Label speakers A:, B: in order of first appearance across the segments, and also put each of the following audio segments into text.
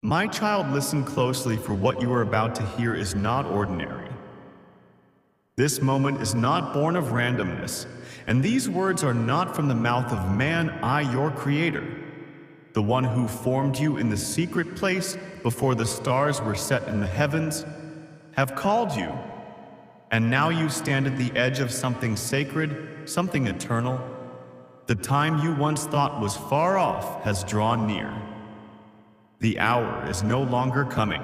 A: My child, listen closely, for what you are about to hear is not ordinary. This moment is not born of randomness, and these words are not from the mouth of man. I, your Creator, the one who formed you in the secret place before the stars were set in the heavens, have called you, and now you stand at the edge of something sacred, something eternal. The time you once thought was far off has drawn near. The hour is no longer coming.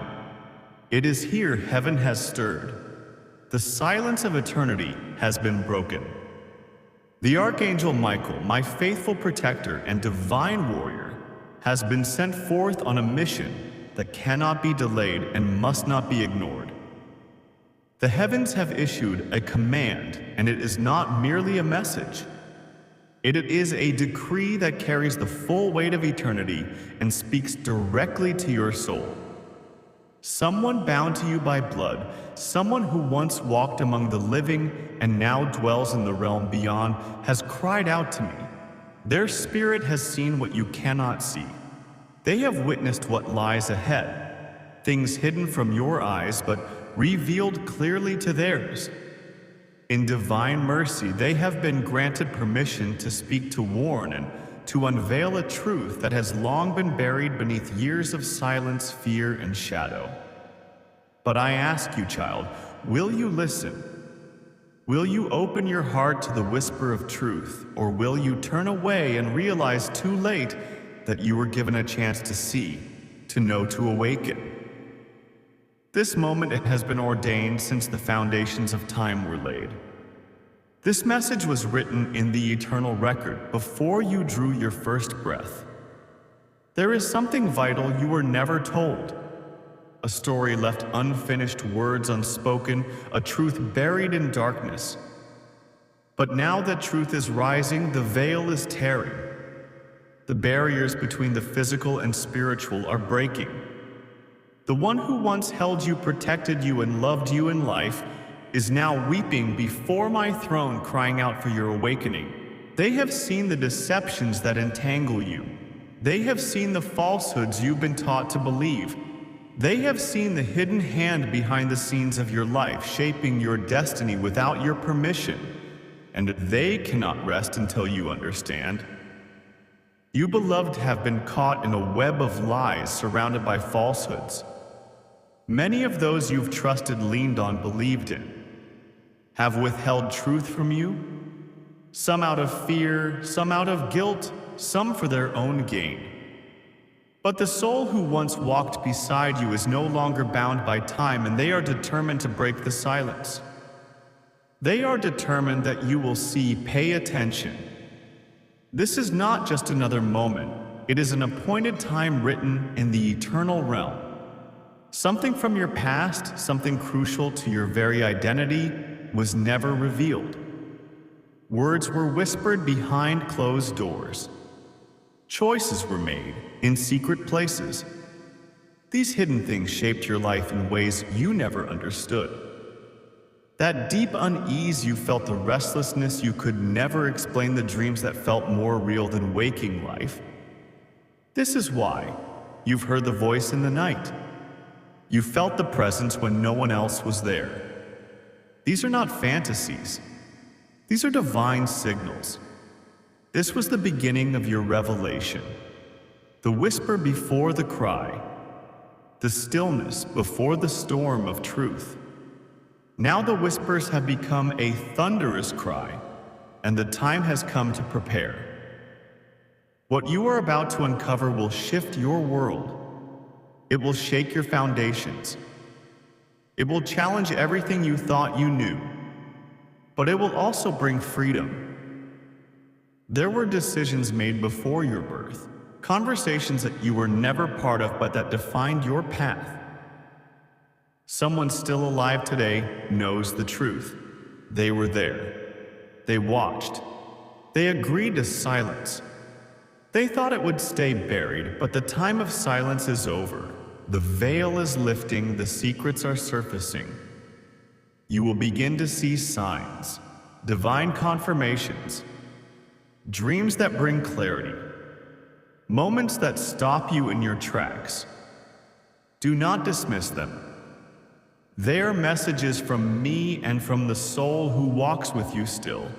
A: It is here. Heaven has stirred. The silence of eternity has been broken. The Archangel Michael, my faithful protector and divine warrior, has been sent forth on a mission that cannot be delayed and must not be ignored. The heavens have issued a command, and it is not merely a message. It is a decree that carries the full weight of eternity and speaks directly to your soul. Someone bound to you by blood, someone who once walked among the living and now dwells in the realm beyond, has cried out to me. Their spirit has seen what you cannot see. They have witnessed what lies ahead, things hidden from your eyes but revealed clearly to theirs. In divine mercy, they have been granted permission to speak, to warn, and to unveil a truth that has long been buried beneath years of silence, fear, and shadow. But I ask you, child, will you listen? Will you open your heart to the whisper of truth, or will you turn away and realize too late that you were given a chance to see, to know, to awaken? This moment has been ordained since the foundations of time were laid. This message was written in the eternal record before you drew your first breath. There is something vital you were never told. A story left unfinished, words unspoken, a truth buried in darkness. But now that truth is rising, the veil is tearing. The barriers between the physical and spiritual are breaking. The one who once held you, protected you, and loved you in life is now weeping before my throne, crying out for your awakening. They have seen the deceptions that entangle you. They have seen the falsehoods you've been taught to believe. They have seen the hidden hand behind the scenes of your life, shaping your destiny without your permission. And they cannot rest until you understand. You, beloved, have been caught in a web of lies surrounded by falsehoods. Many of those you've trusted, leaned on, believed in, have withheld truth from you, some out of fear, some out of guilt, some for their own gain. But the soul who once walked beside you is no longer bound by time, and they are determined to break the silence. They are determined that you will see, pay attention. This is not just another moment. It is an appointed time written in the eternal realm. Something from your past, something crucial to your very identity, was never revealed. Words were whispered behind closed doors. Choices were made in secret places. These hidden things shaped your life in ways you never understood. That deep unease you felt, the restlessness you could never explain, the dreams that felt more real than waking life. This is why you've heard the voice in the night. You felt the presence when no one else was there. These are not fantasies. These are divine signals. This was the beginning of your revelation. The whisper before the cry. The stillness before the storm of truth. Now the whispers have become a thunderous cry, and the time has come to prepare. What you are about to uncover will shift your world. It will shake your foundations. It will challenge everything you thought you knew, but it will also bring freedom. There were decisions made before your birth, conversations that you were never part of but that defined your path. Someone still alive today knows the truth. They were there. They watched. They agreed to silence. They thought it would stay buried, but the time of silence is over. The veil is lifting, the secrets are surfacing. You will begin to see signs, divine confirmations, dreams that bring clarity, moments that stop you in your tracks. Do not dismiss them. They are messages from me and from the soul who walks with you still.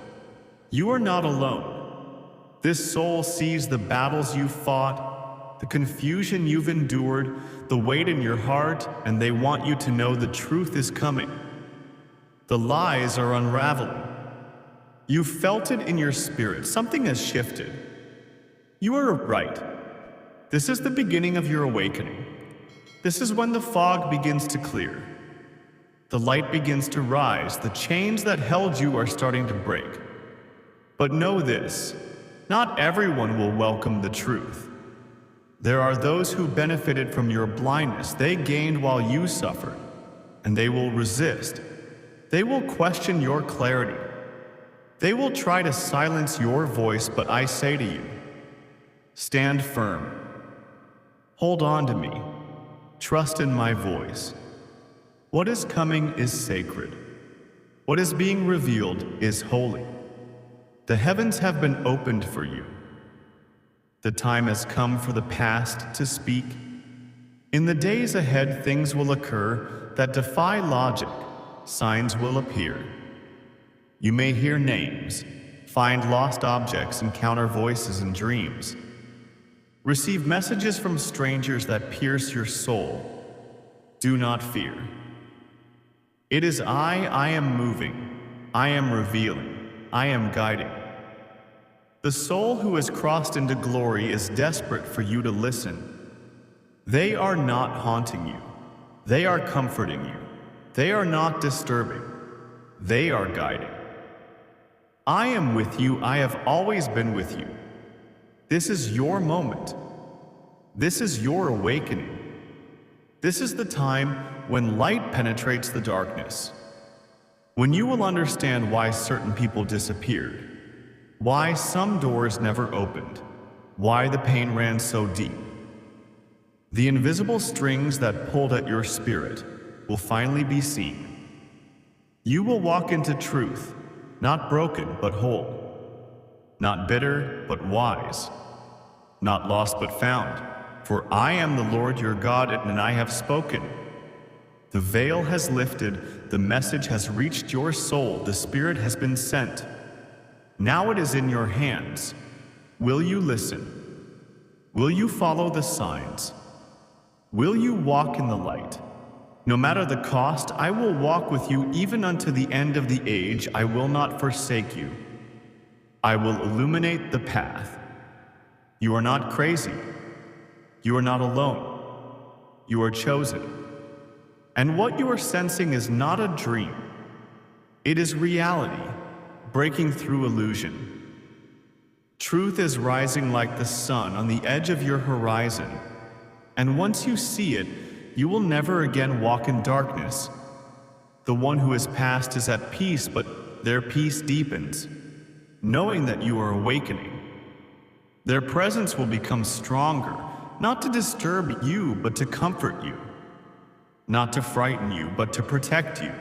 A: You are not alone. This soul sees the battles you fought, the confusion you've endured, the weight in your heart, and they want you to know the truth is coming. The lies are unraveling. You felt it in your spirit. Something has shifted. You are right. This is the beginning of your awakening. This is when the fog begins to clear. The light begins to rise. The chains that held you are starting to break. But know this, not everyone will welcome the truth. There are those who benefited from your blindness. They gained while you suffered, and they will resist. They will question your clarity. They will try to silence your voice, but I say to you, stand firm. Hold on to me. Trust in my voice. What is coming is sacred. What is being revealed is holy. The heavens have been opened for you. The time has come for the past to speak. In the days ahead, things will occur that defy logic. Signs will appear. You may hear names, find lost objects, encounter voices in dreams. Receive messages from strangers that pierce your soul. Do not fear. It is I am moving, I am revealing, I am guiding. The soul who has crossed into glory is desperate for you to listen. They are not haunting you. They are comforting you. They are not disturbing. They are guiding. I am with you. I have always been with you. This is your moment. This is your awakening. This is the time when light penetrates the darkness. When you will understand why certain people disappeared, why some doors never opened, why the pain ran so deep. The invisible strings that pulled at your spirit will finally be seen. You will walk into truth, not broken but whole, not bitter but wise, not lost but found. For I am the Lord your God, and I have spoken. The veil has lifted, the message has reached your soul, the Spirit has been sent. Now it is in your hands. Will you listen? Will you follow the signs? Will you walk in the light? No matter the cost, I will walk with you even unto the end of the age. I will not forsake you. I will illuminate the path. You are not crazy. You are not alone. You are chosen. And what you are sensing is not a dream. It is reality, breaking through illusion. Truth is rising like the sun on the edge of your horizon. And once you see it, you will never again walk in darkness. The one who has passed is at peace, but their peace deepens, knowing that you are awakening. Their presence will become stronger, not to disturb you, but to comfort you. Not to frighten you, but to protect you.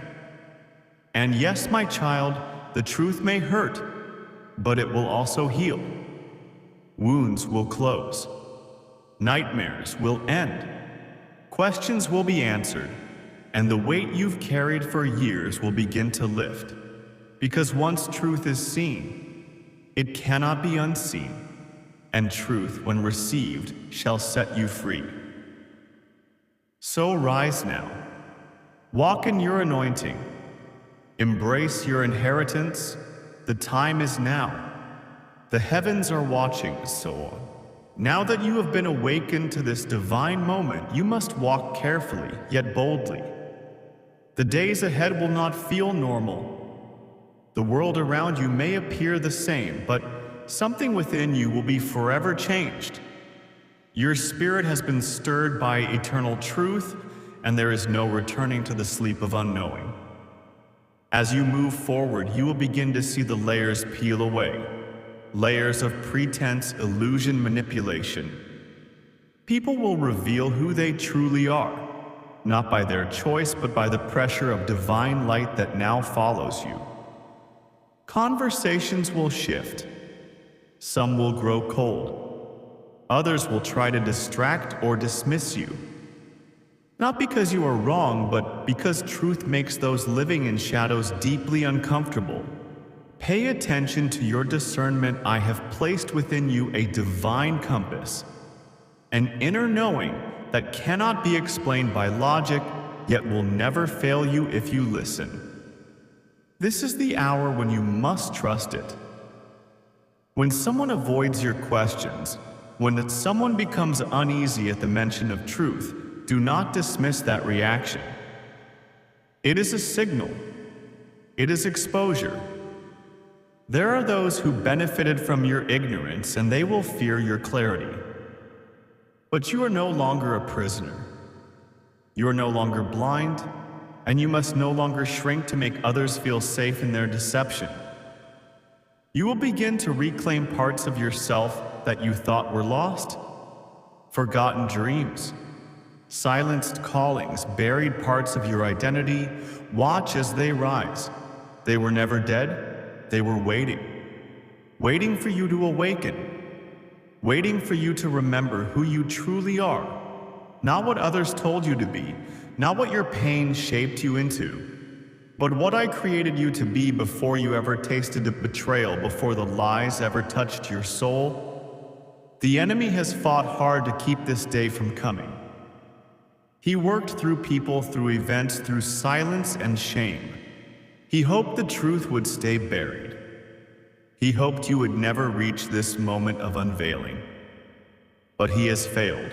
A: And yes, my child, the truth may hurt, but it will also heal. Wounds will close. Nightmares will end. Questions will be answered, and the weight you've carried for years will begin to lift. Because once truth is seen, it cannot be unseen. And truth, when received, shall set you free. So rise now. Walk in your anointing. Embrace your inheritance. The time is now. The heavens are watching, so on. Now that you have been awakened to this divine moment, you must walk carefully, yet boldly. The days ahead will not feel normal. The world around you may appear the same, but something within you will be forever changed. Your spirit has been stirred by eternal truth, and there is no returning to the sleep of unknowing. As you move forward, you will begin to see the layers peel away. Layers of pretense, illusion, manipulation. People will reveal who they truly are, not by their choice, but by the pressure of divine light that now follows you. Conversations will shift. Some will grow cold. Others will try to distract or dismiss you. Not because you are wrong, but because truth makes those living in shadows deeply uncomfortable. Pay attention to your discernment. I have placed within you a divine compass, an inner knowing that cannot be explained by logic, yet will never fail you if you listen. This is the hour when you must trust it. When someone avoids your questions, when someone becomes uneasy at the mention of truth, do not dismiss that reaction. It is a signal. It is exposure. There are those who benefited from your ignorance, and they will fear your clarity. But you are no longer a prisoner. You are no longer blind, and you must no longer shrink to make others feel safe in their deception. You will begin to reclaim parts of yourself that you thought were lost, forgotten dreams, silenced callings, buried parts of your identity. Watch as they rise. They were never dead. They were waiting for you to awaken, waiting for you to remember who you truly are, not what others told you to be, not what your pain shaped you into, but what I created you to be before you ever tasted the betrayal, before the lies ever touched your soul. The enemy has fought hard to keep this day from coming. He worked through people, through events, through silence and shame. He hoped the truth would stay buried. He hoped you would never reach this moment of unveiling. But he has failed.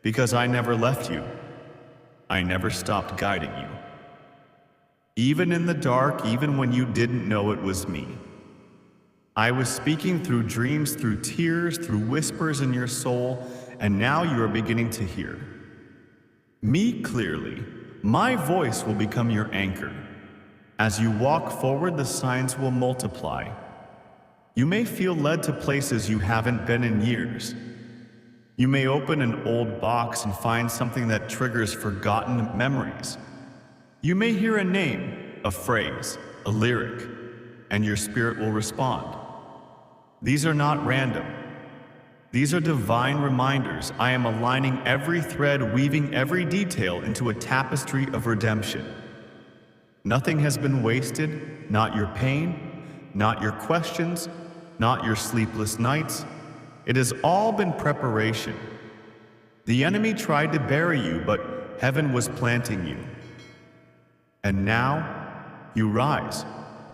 A: Because I never left you. I never stopped guiding you. Even in the dark, even when you didn't know it was me. I was speaking through dreams, through tears, through whispers in your soul, and now you are beginning to hear me clearly. My voice will become your anchor. As you walk forward, the signs will multiply. You may feel led to places you haven't been in years. You may open an old box and find something that triggers forgotten memories. You may hear a name, a phrase, a lyric, and your spirit will respond. These are not random. These are divine reminders. I am aligning every thread, weaving every detail into a tapestry of redemption. Nothing has been wasted, not your pain, not your questions, not your sleepless nights. It has all been preparation. The enemy tried to bury you, but heaven was planting you. And now, you rise.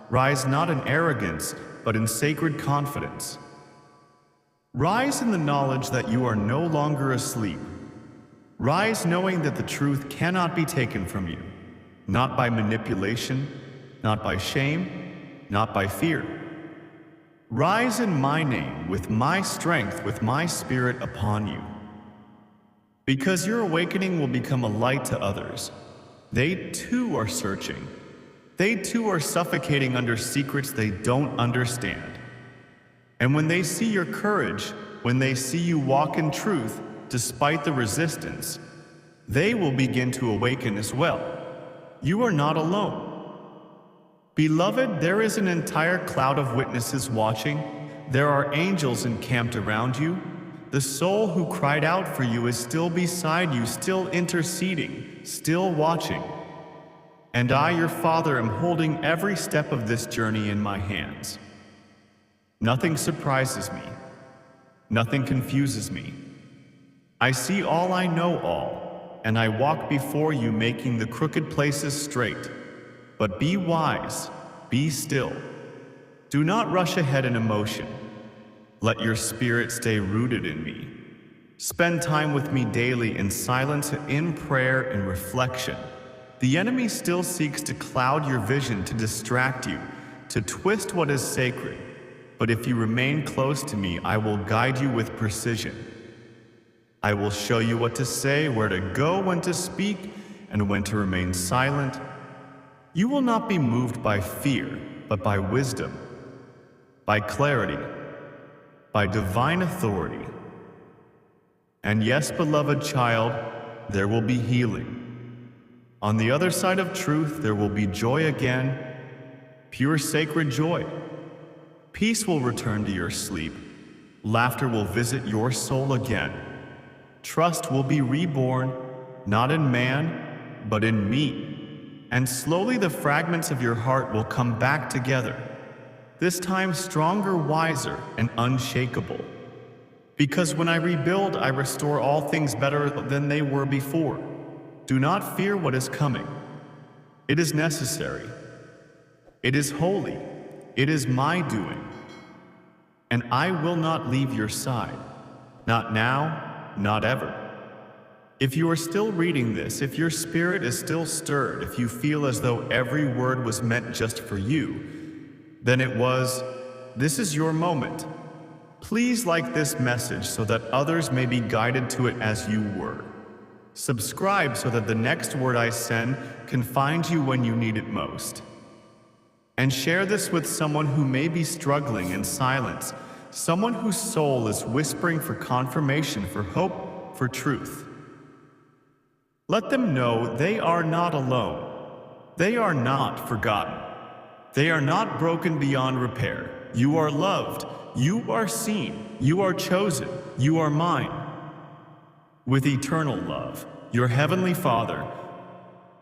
A: Rise not in arrogance, but in sacred confidence. Rise in the knowledge that you are no longer asleep. Rise knowing that the truth cannot be taken from you. Not by manipulation, not by shame, not by fear. Rise in my name, with my strength, with my spirit upon you. Because your awakening will become a light to others. They too are searching. They too are suffocating under secrets they don't understand. And when they see your courage, when they see you walk in truth, despite the resistance, they will begin to awaken as well. You are not alone. Beloved, there is an entire cloud of witnesses watching. There are angels encamped around you. The soul who cried out for you is still beside you, still interceding, still watching. And I, your Father, am holding every step of this journey in my hands. Nothing surprises me. Nothing confuses me. I see all, I know all, and I walk before you, making the crooked places straight. But be wise, be still. Do not rush ahead in emotion. Let your spirit stay rooted in me. Spend time with me daily in silence, in prayer, and reflection. The enemy still seeks to cloud your vision, to distract you, to twist what is sacred. But if you remain close to me, I will guide you with precision. I will show you what to say, where to go, when to speak, and when to remain silent. You will not be moved by fear, but by wisdom, by clarity, by divine authority. And yes, beloved child, there will be healing. On the other side of truth, there will be joy again, pure sacred joy. Peace will return to your sleep. Laughter will visit your soul again. Trust will be reborn. not in man, but in me. And slowly the fragments of your heart will come back together, this time stronger, wiser, and unshakable. Because when I rebuild, I restore all things better than they were before. Do not fear what is coming. It is necessary. It is holy. It is my doing. And I will not leave your side. Not now, not ever. If you are still reading this, if your spirit is still stirred, if you feel as though every word was meant just for you, then this is your moment. Please like this message so that others may be guided to it as you were. Subscribe so that the next word I send can find you when you need it most. And share this with someone who may be struggling in silence, someone whose soul is whispering for confirmation, for hope, for truth. Let them know they are not alone. They are not forgotten. They are not broken beyond repair. You are loved. You are seen. You are chosen. You are mine. With eternal love, your Heavenly Father,